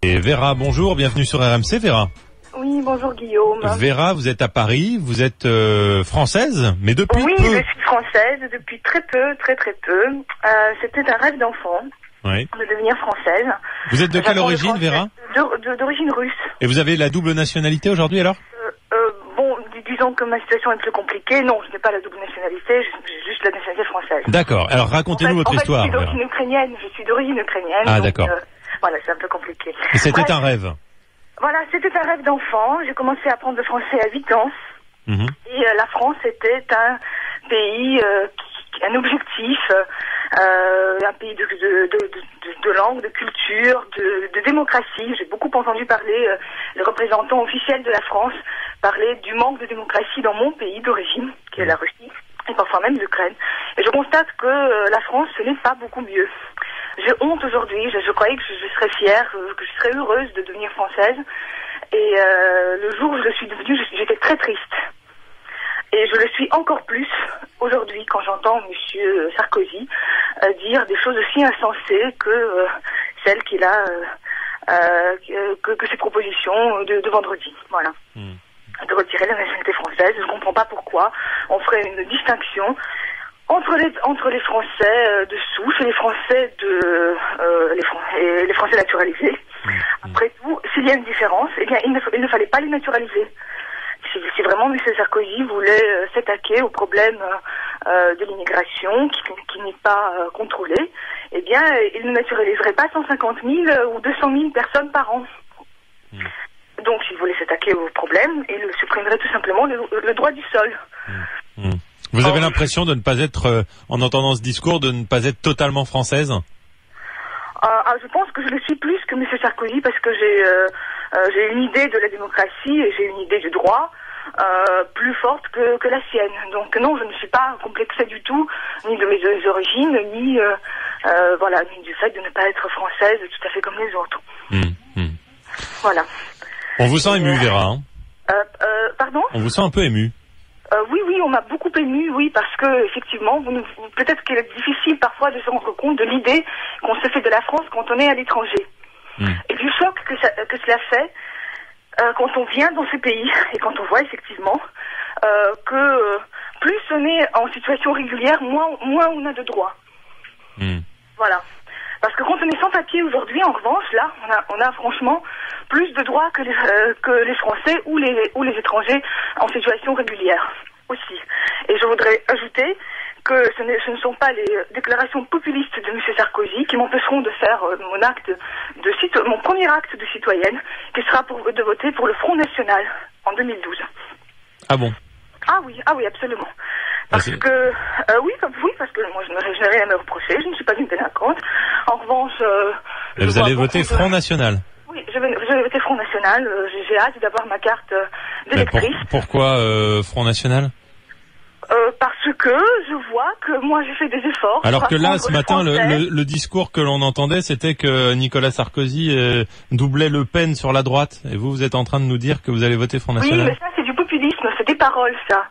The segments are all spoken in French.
Et Vera, bonjour, bienvenue sur RMC, Vera. Oui, bonjour Guillaume. Vera, vous êtes à Paris, vous êtes française, mais depuis Oui, peu. je suis française depuis très peu. C'était un rêve d'enfant de devenir française. Vous êtes de quelle origine, Vera? D'origine russe. Et vous avez la double nationalité aujourd'hui alors? Disons que ma situation est plus compliquée. Non, je n'ai pas la double nationalité, j'ai juste la nationalité française. D'accord, alors racontez-nous votre histoire. Je suis d'origine ukrainienne. Ah, donc, d'accord. voilà, c'est un peu compliqué. Et c'était un rêve? Voilà, c'était un rêve d'enfant. J'ai commencé à apprendre le français à 8 ans. Et la France était un pays, un objectif, un pays de langue, de culture, de démocratie. J'ai beaucoup entendu parler, les représentants officiels de la France parler du manque de démocratie dans mon pays d'origine, qui est la Russie, et parfois même l'Ukraine. Et je constate que la France, ce n'est pas beaucoup mieux. J'ai honte aujourd'hui, je croyais que je serais fière, que je serais heureuse de devenir française. Et le jour où je le suis devenue, j'étais très triste. Et je le suis encore plus aujourd'hui quand j'entends Monsieur Sarkozy dire des choses aussi insensées que celles qu'il a, que ses propositions de vendredi. Voilà. De retirer la nationalité française. Je ne comprends pas pourquoi on ferait une distinction entre les Français de souche et les Français les Français naturalisés. Après tout, s'il y a une différence, eh bien il ne fallait pas les naturaliser. Si vraiment M. Sarkozy voulait s'attaquer au problème de l'immigration qui n'est pas contrôlé, eh bien il ne naturaliserait pas 150 000 ou 200 000 personnes par an. Donc s'il voulait s'attaquer au problème, il supprimerait tout simplement le droit du sol. Vous avez l'impression de ne pas être, en entendant ce discours, de ne pas être totalement française? Je pense que je le suis plus que M. Sarkozy parce que j'ai une idée de la démocratie et j'ai une idée du droit plus forte que la sienne. Donc non, je ne suis pas complexée du tout, ni de mes origines, ni du fait de ne pas être française tout à fait comme les autres. Voilà. On vous sent ému, Vera. Pardon? On vous sent un peu ému. Oui, on m'a beaucoup ému, oui, parce que effectivement, peut-être qu'il est difficile parfois de se rendre compte de l'idée qu'on se fait de la France quand on est à l'étranger. Et du choc que cela fait quand on vient dans ce pays et quand on voit effectivement que plus on est en situation régulière, moins on a de droits. Voilà. Parce que quand on est sans papier aujourd'hui, en revanche, là, on a franchement plus de droits que les Français ou les étrangers en situation régulière aussi. Et je voudrais ajouter que ce ne sont pas les déclarations populistes de M. Sarkozy qui m'empêcheront de faire mon premier acte de citoyenne, qui sera de voter pour le Front National en 2012. Ah bon? Ah oui, absolument. Parce que parce que moi je n'ai rien à me reprocher, je ne suis pas une délinquante. En revanche, vous allez voter Front National? Oui, je vais voter Front National. J'ai hâte d'avoir ma carte d'électrice. Pourquoi Front National? Parce que je vois que moi j'ai fait des efforts. Alors que là, ce matin, le discours que l'on entendait, c'était que Nicolas Sarkozy doublait Le Pen sur la droite. Et vous êtes en train de nous dire que vous allez voter Front National? Oui, mais ça c'est du populisme, c'est des paroles, ça.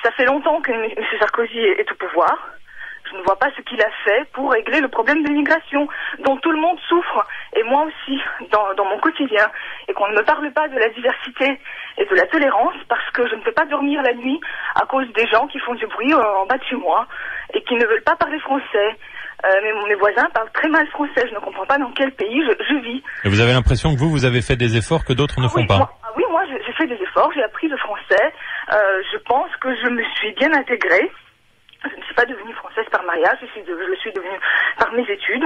Ça fait longtemps que M. Sarkozy est au pouvoir. Je ne vois pas ce qu'il a fait pour régler le problème de l'immigration, dont tout le monde souffre, et moi aussi, dans mon quotidien. Et qu'on ne me parle pas de la diversité et de la tolérance, parce que je ne peux pas dormir la nuit à cause des gens qui font du bruit en bas de chez moi, et qui ne veulent pas parler français. Mais mes voisins parlent très mal français, je ne comprends pas dans quel pays je vis. Et vous avez l'impression que vous avez fait des efforts que d'autres ne font pas? Moi j'ai fait des efforts, j'ai appris le français, je pense que je me suis bien intégrée. Je ne suis pas devenue française par mariage, je le suis devenue par mes études.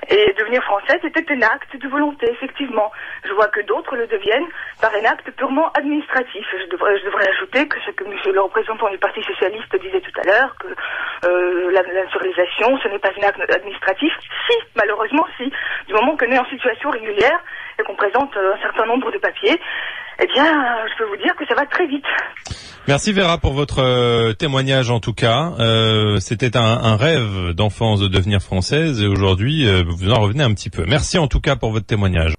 Et devenir française était un acte de volonté, effectivement. Je vois que d'autres le deviennent par un acte purement administratif. Je devrais ajouter que ce que le représentant du Parti Socialiste disait tout à l'heure, que la naturalisation, ce n'est pas un acte administratif. Si, malheureusement, si. Du moment qu'on est en situation régulière et qu'on présente un certain nombre de papiers, eh bien, je peux vous dire que ça va très vite. Merci Vera pour votre témoignage en tout cas. C'était un rêve d'enfance de devenir française et aujourd'hui vous en revenez un petit peu. Merci en tout cas pour votre témoignage.